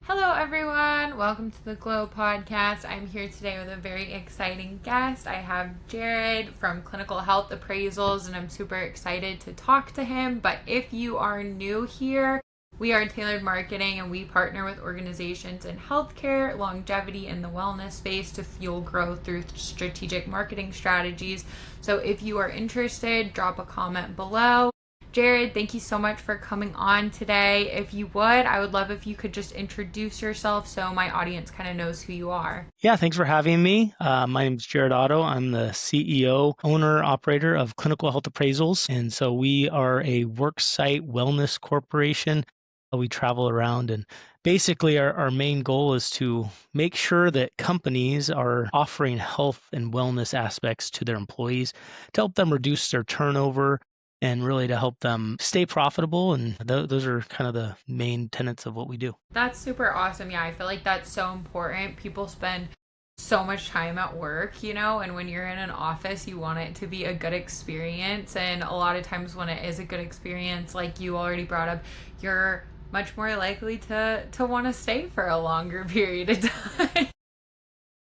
Hello, everyone. Welcome to the Glow Podcast. I'm here today with a very exciting guest. I have Jared from Clinical Health Appraisals, and I'm super excited to talk to him. But if you are new here, we are Tailored Marketing, and we partner with organizations in healthcare, longevity, and the wellness space to fuel growth through strategic marketing strategies. So if you are interested, drop a comment below. Jared, thank you so much for coming on today. If you would, I would love if you could just introduce yourself so my audience kind of knows who you are. Yeah, thanks for having me. My name is Jared Otto. I'm the CEO, owner, operator of Clinical Health Appraisals. And so we are a worksite wellness corporation. We travel around, and basically our main goal is to make sure that companies are offering health and wellness aspects to their employees to help them reduce their turnover and really to help them stay profitable. And those are kind of the main tenets of what we do. That's super awesome. Yeah, I feel like that's so important. People spend so much time at work, and when you're in an office, you want it to be a good experience. And a lot of times when it is a good experience, like you already brought up, you're much more likely to want to stay for a longer period of time.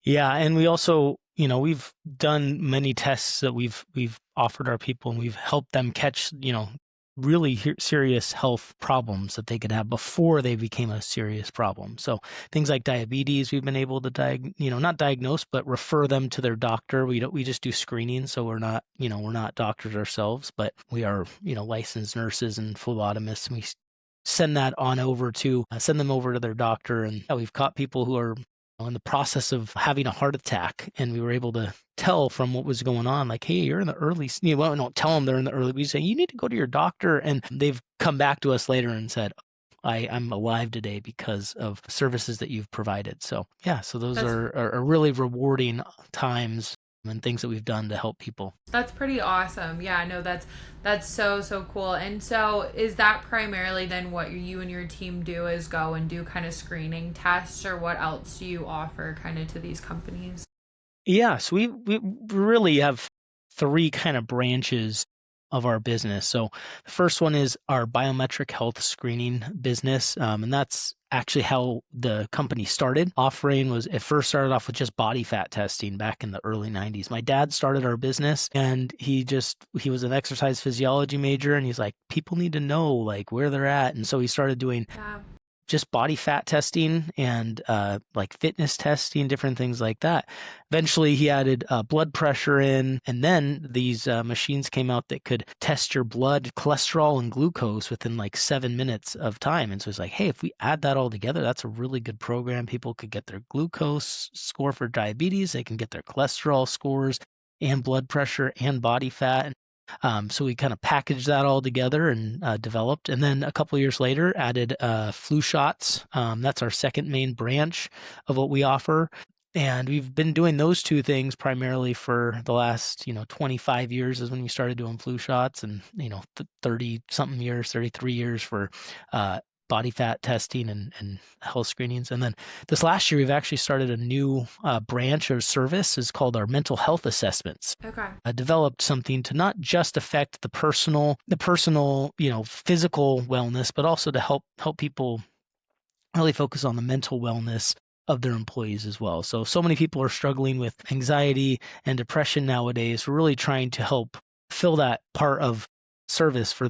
Yeah, and we also, we've done many tests that we've offered our people, and we've helped them catch, really serious health problems that they could have before they became a serious problem. So things like diabetes, we've been able to not diagnose, but refer them to their doctor. We just do screening, so we're not doctors ourselves, but we are, licensed nurses and phlebotomists. And we send that on over to send them over to their doctor, and we've caught people who are in the process of having a heart attack, and we were able to tell from what was going on, like, hey, you're in the early, well, we don't tell them they're in the early, we say, you need to go to your doctor. And they've come back to us later and said, I'm alive today because of services that you've provided. So yeah, so those That's are really rewarding times and things that we've done to help people. That's pretty awesome. Yeah, no, that's so cool. And so is that primarily then what you and your team do, is go and do kind of screening tests, or what else do you offer kind of to these companies? Yeah, so we really have three kind of branches of our business. So the first one is our biometric health screening business, and that's actually how the company started. Offering was, it first started off with just body fat testing back in the early 90s. My dad started our business, and he was an exercise physiology major, and he's like, people need to know like where they're at. And so he started doing Yeah. just body fat testing and like fitness testing, different things like that. Eventually, he added blood pressure in, and then these machines came out that could test your blood cholesterol and glucose within like 7 minutes of time. And so it's like, hey, if we add that all together, that's a really good program. People could get their glucose score for diabetes, they can get their cholesterol scores and blood pressure and body fat. So we kind of packaged that all together and developed. And then a couple of years later, added flu shots. That's our second main branch of what we offer. And we've been doing those two things primarily for the last, 25 years is when we started doing flu shots, and, 30 something years, 33 years for body fat testing and health screenings. And then this last year, we've actually started a new branch or service. It's called our mental health assessments. Okay. Developed something to not just affect the personal, physical wellness, but also to help people really focus on the mental wellness of their employees as well. So many people are struggling with anxiety and depression nowadays. We're really trying to help fill that part of service for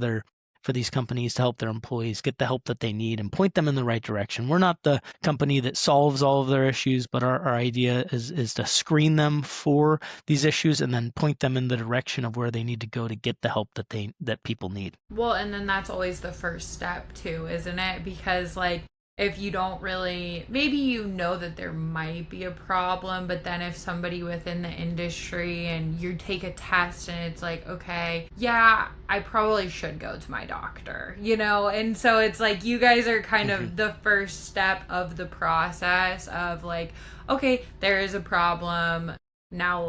these companies to help their employees get the help that they need and point them in the right direction. We're not the company that solves all of their issues, but our idea is to screen them for these issues and then point them in the direction of where they need to go to get the help that people need. Well, and then that's always the first step too, isn't it? Because like if you don't really, maybe you know that there might be a problem, but then if somebody within the industry and you take a test and it's like, okay, yeah, I probably should go to my doctor, And so it's like you guys are kind of the first step of the process of like, okay, there is a problem. Now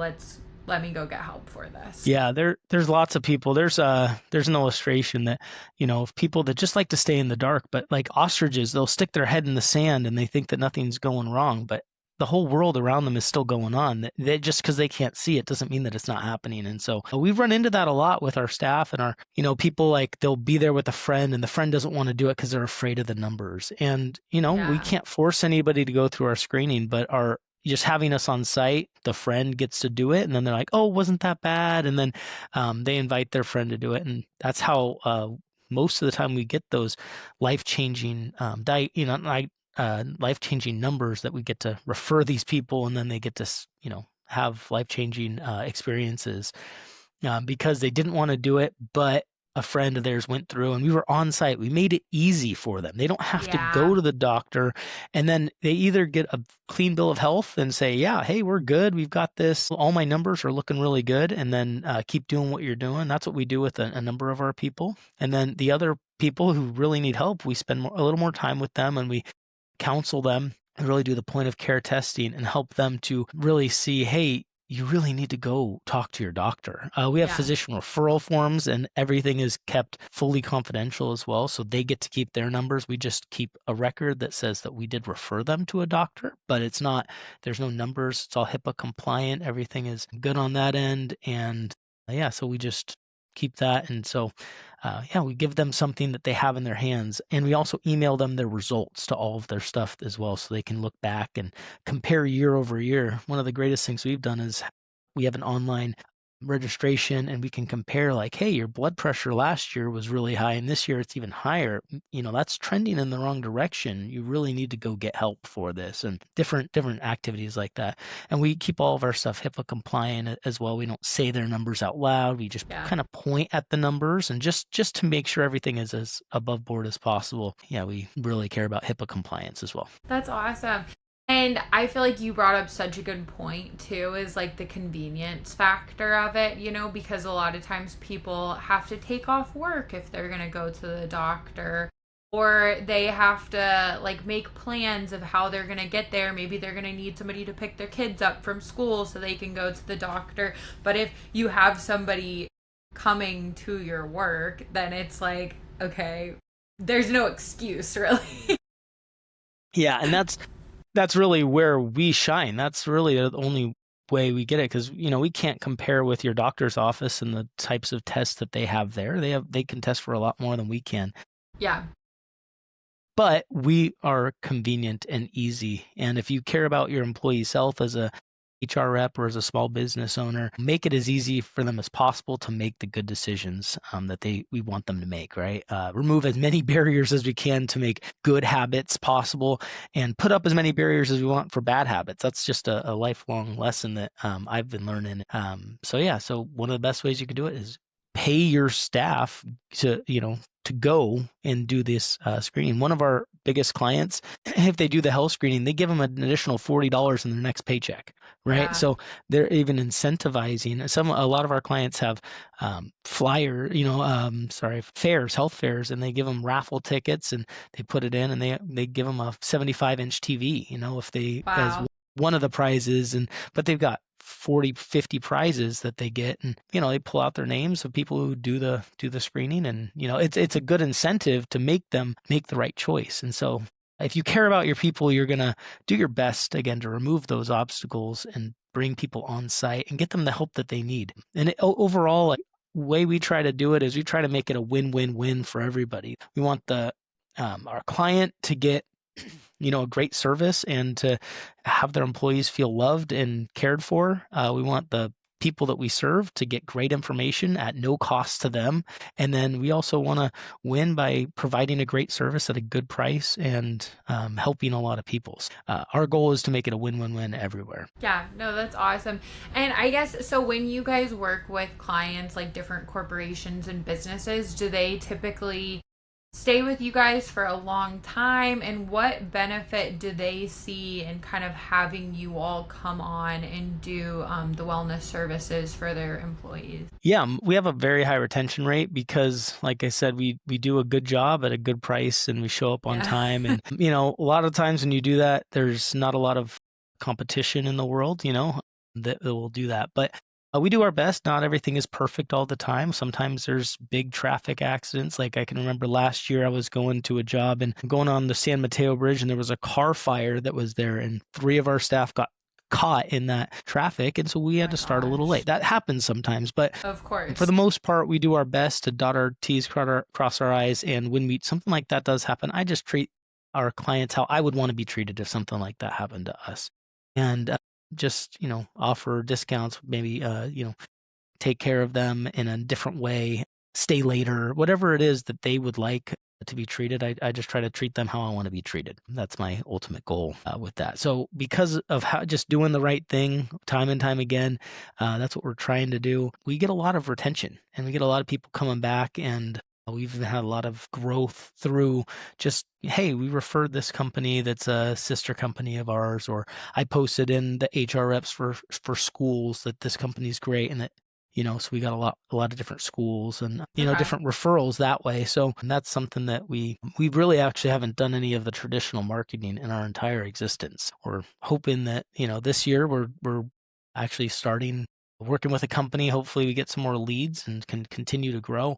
let me go get help for this. Yeah, there's lots of people. There's an illustration that, of people that just like to stay in the dark, but like ostriches, they'll stick their head in the sand and they think that nothing's going wrong. But the whole world around them is still going on. That just because they can't see it doesn't mean that it's not happening. And so we've run into that a lot with our staff and our, people, like they'll be there with a friend and the friend doesn't want to do it because they're afraid of the numbers. And, we Yeah. can't force anybody to go through our screening, but our just having us on site, the friend gets to do it, and then they're like, "Oh, wasn't that bad?" And then they invite their friend to do it, and that's how most of the time we get those life-changing, life-changing numbers that we get to refer these people, and then they get to, have life-changing experiences because they didn't want to do it, but a friend of theirs went through and we were on site. We made it easy for them. They don't have to Yeah. go to the doctor, and then they either get a clean bill of health and say, yeah, hey, we're good. We've got this. All my numbers are looking really good. And then keep doing what you're doing. That's what we do with a number of our people. And then the other people who really need help, we spend a little more time with them and we counsel them and really do the point of care testing and help them to really see, hey, you really need to go talk to your doctor. We have Yeah. physician referral forms and everything is kept fully confidential as well. So they get to keep their numbers. We just keep a record that says that we did refer them to a doctor, but there's no numbers. It's all HIPAA compliant. Everything is good on that end. And so we just keep that. And so we give them something that they have in their hands, and we also email them their results to all of their stuff as well, so they can look back and compare year over year. One of the greatest things we've done is we have an online registration, and we can compare, like, hey, your blood pressure last year was really high and this year it's even higher. That's trending in the wrong direction. You really need to go get help for this, and different activities like that. And we keep all of our stuff HIPAA compliant as well. We don't say their numbers out loud. We just Yeah. kind of point at the numbers, and just to make sure everything is as above board as possible. Yeah, we really care about HIPAA compliance as well. That's awesome. And I feel like you brought up such a good point too, is like the convenience factor of it, because a lot of times people have to take off work if they're going to go to the doctor, or they have to like make plans of how they're going to get there. Maybe they're going to need somebody to pick their kids up from school so they can go to the doctor. But if you have somebody coming to your work, then it's like, okay, there's no excuse really. Yeah, and that's really where we shine. That's really the only way we get it, because we can't compare with your doctor's office and the types of tests that they have there. They can test for a lot more than we can. Yeah. But we are convenient and easy. And if you care about your employees' health as a HR rep or as a small business owner, make it as easy for them as possible to make the good decisions that we want them to make, right? Remove as many barriers as we can to make good habits possible, and put up as many barriers as we want for bad habits. That's just a lifelong lesson that I've been learning. So one of the best ways you can do it is pay your staff to go and do this screening. One of our biggest clients, if they do the health screening, they give them an additional $40 in their next paycheck, right? Yeah. So they're even incentivizing. A lot of our clients have fairs, health fairs, and they give them raffle tickets and they put it in, and they give them a 75-inch TV, if they as Wow. one of the prizes, but they've got 40, 50 prizes that they get, and they pull out their names of people who do the screening, and it's a good incentive to make them make the right choice. And so if you care about your people, you're going to do your best again to remove those obstacles and bring people on site and get them the help that they need. And overall, like, way we try to do it is we try to make it a win-win-win for everybody. We want our client to get a great service and to have their employees feel loved and cared for. We want the people that we serve to get great information at no cost to them. And then we also want to win by providing a great service at a good price and helping a lot of people. Our goal is to make it a win-win-win everywhere. Yeah, no, that's awesome. And I guess, so when you guys work with clients, like different corporations and businesses, do they typically stay with you guys for a long time, and what benefit do they see in kind of having you all come on and do the wellness services for their employees? Yeah, we have a very high retention rate because, like I said, we do a good job at a good price and we show up on Yeah. time. And, a lot of times when you do that, there's not a lot of competition in the world, that will do that. But We do our best. Not everything is perfect all the time. Sometimes there's big traffic accidents. Like I can remember last year I was going to a job and going on the San Mateo Bridge, and there was a car fire that was there, and 3 of our staff got caught in that traffic, and so we had My to start a little gosh. late. That happens sometimes, but Of for course. the most part, we do our best to dot our T's, cross our I's, and when something like that does happen, I just treat our clients how I would want to be treated if something like that happened to us. And just, offer discounts, maybe, take care of them in a different way, stay later, whatever it is that they would like to be treated. I just try to treat them how I want to be treated. That's my ultimate goal with that. So because of how just doing the right thing time and time again, that's what we're trying to do. We get a lot of retention and we get a lot of people coming back, and we've even had a lot of growth through just, hey, we referred this company that's a sister company of ours, or I posted in the HR reps for schools that this company's great, and that so we got a lot of different schools and Okay. different referrals that way. So that's something that we really actually haven't done any of the traditional marketing in our entire existence. We're hoping that this year we're actually starting working with a company. Hopefully we get some more leads and can continue to grow.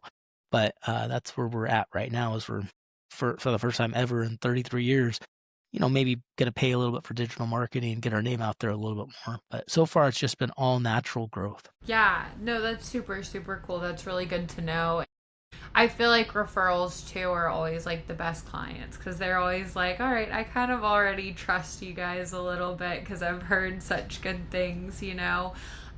But that's where we're at right now. Is we're for the first time ever in 33 years, maybe gonna pay a little bit for digital marketing and get our name out there a little bit more. But so far, it's just been all natural growth. Yeah, no, that's super, super cool. That's really good to know. I feel like referrals too are always like the best clients because they're always like, all right, I kind of already trust you guys a little bit because I've heard such good things.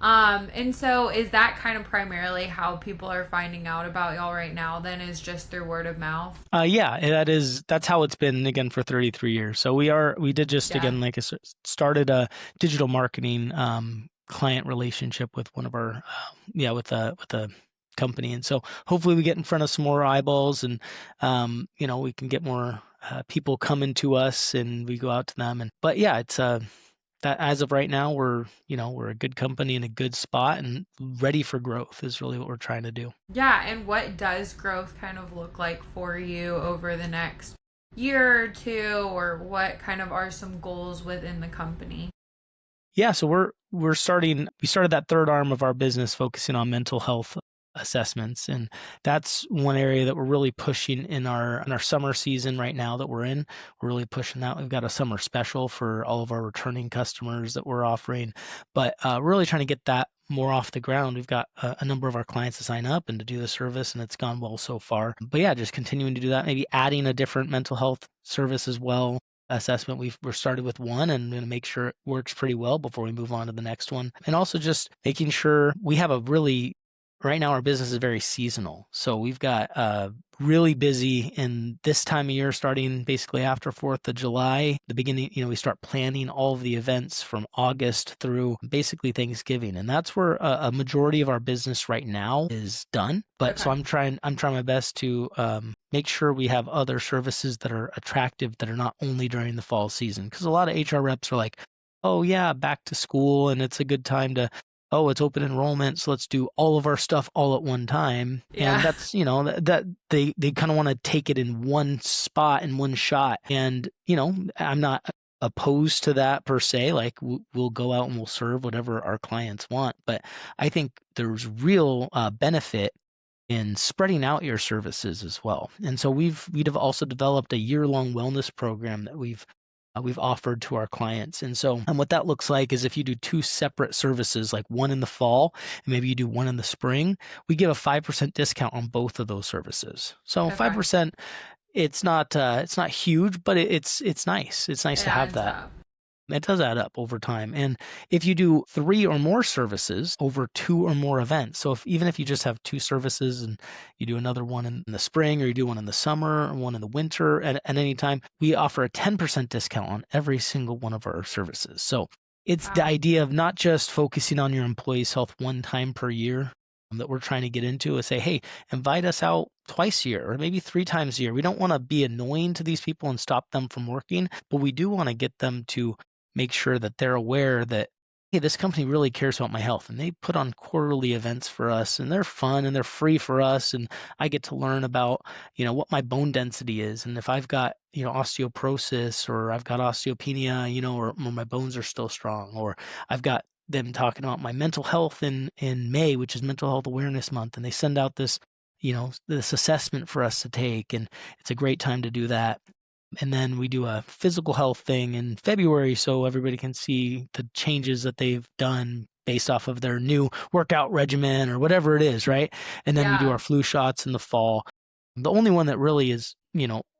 And so is that kind of primarily how people are finding out about y'all right now then is just through word of mouth? Yeah, that's how it's been again for 33 years. So we did just Yeah. again, like I started a digital marketing client relationship with one of our with a company, and so hopefully we get in front of some more eyeballs, and we can get more people coming to us, and we go out to them. And but yeah, it's that as of right now we're a good company in a good spot and ready for growth is really what we're trying to do. Yeah, and what does growth kind of look like for you over the next year or two, or what kind of are some goals within the company? Yeah, so we started that third arm of our business focusing on mental health assessments, and that's one area that we're really pushing in our summer season right now that we're in. We're really pushing that. We've got a summer special for all of our returning customers that we're offering, but we're really trying to get that more off the ground. We've got a number of our clients to sign up and to do the service, and it's gone well so far. But yeah, just continuing to do that, maybe adding a different mental health service as well assessment. We're started with one and going to make sure it works pretty well before we move on to the next one. And also just making sure we have right now our business is very seasonal. So we've got really busy in this time of year, starting basically after 4th of July, the beginning, we start planning all of the events from August through basically Thanksgiving. And that's where a majority of our business right now is done. But so Okay. I'm trying my best to make sure we have other services that are attractive that are not only during the fall season. Because a lot of HR reps are like, oh yeah, back to school and it's a good time to, oh, it's open enrollment, so let's do all of our stuff all at one time. And Yeah. that's, that they kind of want to take it in one spot in one shot. And, I'm not opposed to that per se. Like we'll go out and we'll serve whatever our clients want. But I think there's real benefit in spreading out your services as well. And so we've also developed a year-long wellness program that we've offered to our clients. And so what that looks like is if you do two separate services, like one in the fall and maybe you do one in the spring, we give a 5% discount on both of those services. So Okay. 5%, it's not huge, but it's nice. It's nice It to have adds that. up. It does add up over time. And if you do 3 or more services over 2 or more events, so even if you just have 2 services and you do another one in the spring, or you do one in the summer or one in the winter at any time, we offer a 10% discount on every single one of our services. So it's the Wow. idea of not just focusing on your employees' health one time per year that we're trying to get into, is say, hey, invite us out twice a year or maybe 3 times a year. We don't want to be annoying to these people and stop them from working, but we do want to get them to make sure that they're aware that, hey, this company really cares about my health, and they put on quarterly events for us, and they're fun and they're free for us, and I get to learn about what my bone density is, and if I've got osteoporosis, or I've got osteopenia, or my bones are still strong, or I've got them talking about my mental health in May, which is Mental Health Awareness Month, and they send out this assessment for us to take, and it's a great time to do that. And then we do a physical health thing in February so everybody can see the changes that they've done based off of their new workout regimen or whatever it is, right? And then we do Yeah. our flu shots in the fall. The only one that really is,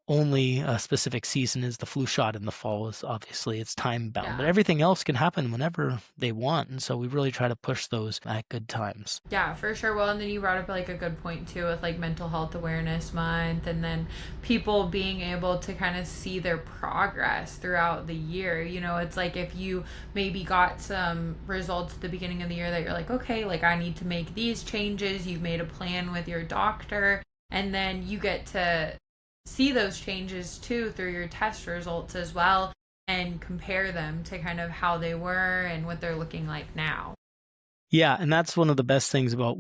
only a specific season is the flu shot in the fall. Is obviously it's time bound, but Yeah. everything else can happen whenever they want. And so we really try to push those at good times. Yeah, for sure. Well, and then you brought up like a good point too with like mental health awareness month, and then people being able to kind of see their progress throughout the year. It's like if you maybe got some results at the beginning of the year that you're like, okay, like I need to make these changes. You've made a plan with your doctor, and then you get to see those changes too through your test results as well and compare them to kind of how they were and what they're looking like now. Yeah, and that's one of the best things about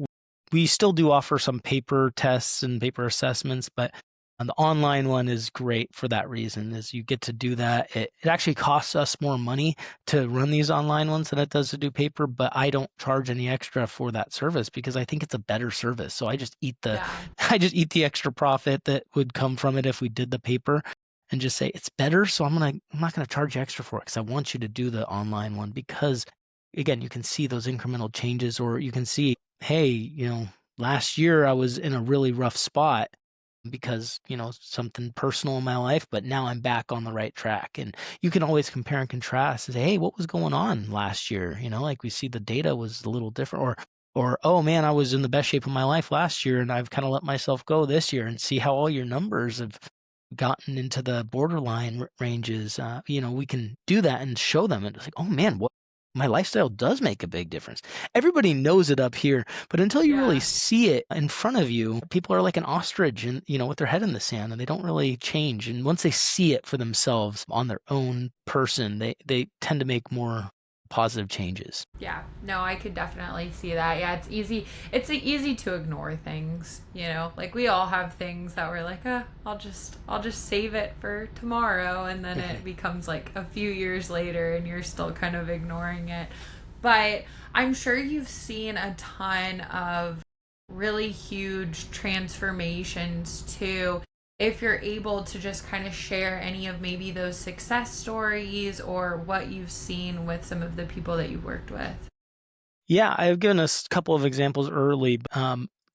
we still do offer some paper tests and paper assessments, but the online one is great for that reason, is you get to do that. It actually costs us more money to run these online ones than it does to do paper, but I don't charge any extra for that service because I think it's a better service. So I just eat the Yeah. I just eat the extra profit that would come from it if we did the paper and just say it's better. So I'm not gonna charge you extra for it because I want you to do the online one because again, you can see those incremental changes, or you can see, hey, last year I was in a really rough spot because, something personal in my life, but now I'm back on the right track. And you can always compare and contrast and say, hey, what was going on last year? Like we see the data was a little different, or oh man, I was in the best shape of my life last year and I've kind of let myself go this year, and see how all your numbers have gotten into the borderline ranges. We can do that and show them. And it's like, oh man, what my lifestyle does make a big difference. Everybody knows it up here, but until you really Yeah. see it in front of you, people are like an ostrich and with their head in the sand, and they don't really change. And once they see it for themselves on their own person, they tend to make more positive changes. Yeah, no, I could definitely see that. Yeah, it's easy. It's easy to ignore things, Like we all have things that we're like, I'll just save it for tomorrow, and then it becomes like a few years later, and you're still kind of ignoring it. But I'm sure you've seen a ton of really huge transformations too, if you're able to just kind of share any of maybe those success stories or what you've seen with some of the people that you've worked with. Yeah, I've given us a couple of examples early.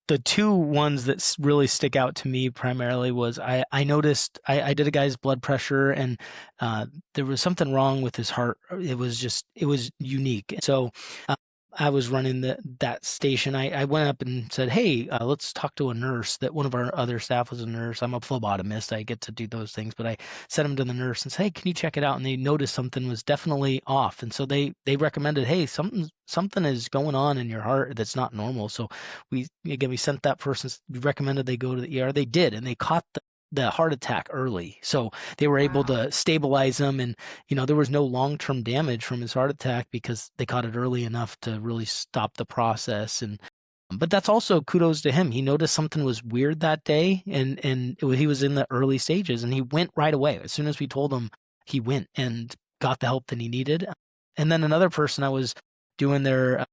The two ones that really stick out to me primarily was I noticed I did a guy's blood pressure, and there was something wrong with his heart. It was unique. So uh, I was running that station. I went up and said, hey, let's talk to a nurse. That one of our other staff was a nurse. I'm a phlebotomist. I get to do those things, but I sent him to the nurse and said, hey, can you check it out? And they noticed something was definitely off. And so they recommended, hey, something is going on in your heart that's not normal. So we sent that person, we recommended they go to the ER. They did, and they caught the heart attack early. So they were able Wow. to stabilize him, and there was no long-term damage from his heart attack because they caught it early enough to really stop the process. And but that's also kudos to him. He noticed something was weird that day, and he was in the early stages, and he went right away. As soon as we told him, he went and got the help that he needed. And then another person, I was doing their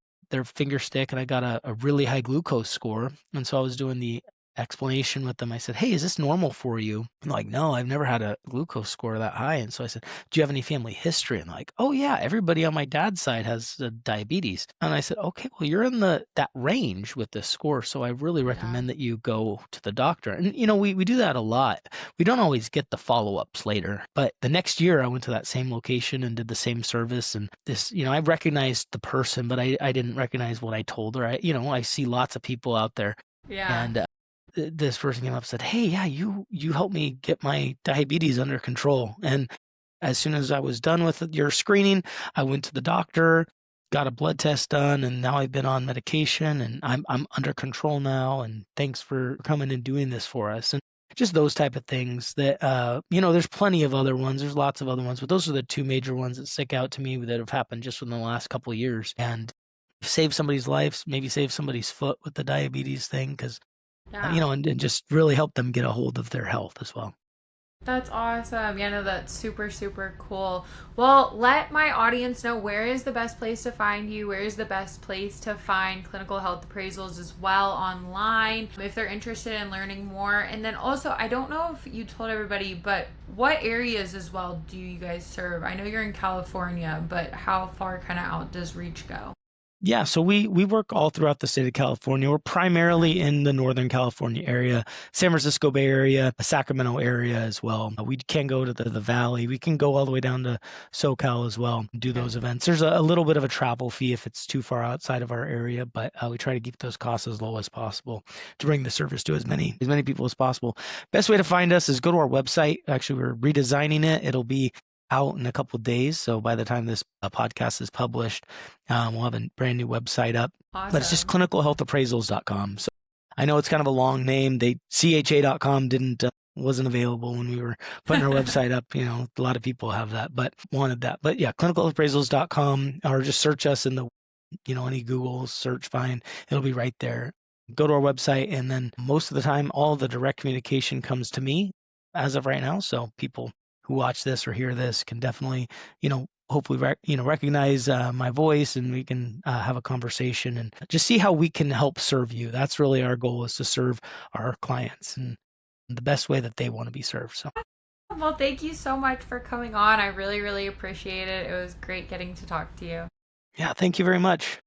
finger stick, and I got a really high glucose score, and so I was doing the explanation with them. I said, hey, is this normal for you? And they're like, no, I've never had a glucose score that high. And so I said, do you have any family history? And they're like, oh yeah, everybody on my dad's side has diabetes. And I said, okay, well, you're in that range with this score, so I really Yeah. recommend that you go to the doctor. And we do that a lot. We don't always get the follow-ups later, but the next year I went to that same location and did the same service. And this, I recognized the person, but I didn't recognize what I told her. I see lots of people out there, Yeah. and this person came up and said, hey, yeah, you helped me get my diabetes under control. And as soon as I was done with your screening, I went to the doctor, got a blood test done, and now I've been on medication, and I'm under control now. And thanks for coming and doing this for us. And just those type of things that there's plenty of other ones. There's lots of other ones, but those are the two major ones that stick out to me that have happened just within the last couple of years. And save somebody's life, maybe save somebody's foot with the diabetes thing, because Yeah. and just really help them get a hold of their health as well. That's awesome. Yeah, no, that's super, super cool. Well, let my audience know, where is the best place to find you? Where is the best place to find clinical health appraisals as well online if they're interested in learning more? And then also, I don't know if you told everybody, but what areas as well do you guys serve? I know you're in California, but how far kind of out does reach go? Yeah, so we work all throughout the state of California. We're Okay. primarily in the Northern California area, San Francisco Bay Area, Sacramento area as well. We can go to the Valley. We can go all the way down to SoCal as well and do Okay. those events. There's a little bit of a travel fee if it's too far outside of our area, but we try to keep those costs as low as possible to bring the service to as many people as possible. Best way to find us is go to our website. Actually, we're redesigning it. It'll be out in a couple of days. So by the time this podcast is published, we'll have a brand new website up, but it's just Awesome. clinicalhealthappraisals.com. So I know it's kind of a long name. CHA.com wasn't available when we were putting our website up. A lot of people have that, but wanted that. But yeah, clinicalappraisals.com, or just search us in the, any Google search find. It'll be right there. Go to our website, and then most of the time, all the direct communication comes to me as of right now. So people who watch this or hear this can definitely, hopefully, recognize my voice, and we can have a conversation and just see how we can help serve you. That's really our goal, is to serve our clients in the best way that they want to be served. So Well, thank you so much for coming on. I really, really appreciate it. It was great getting to talk to you. yeah, thank you very much.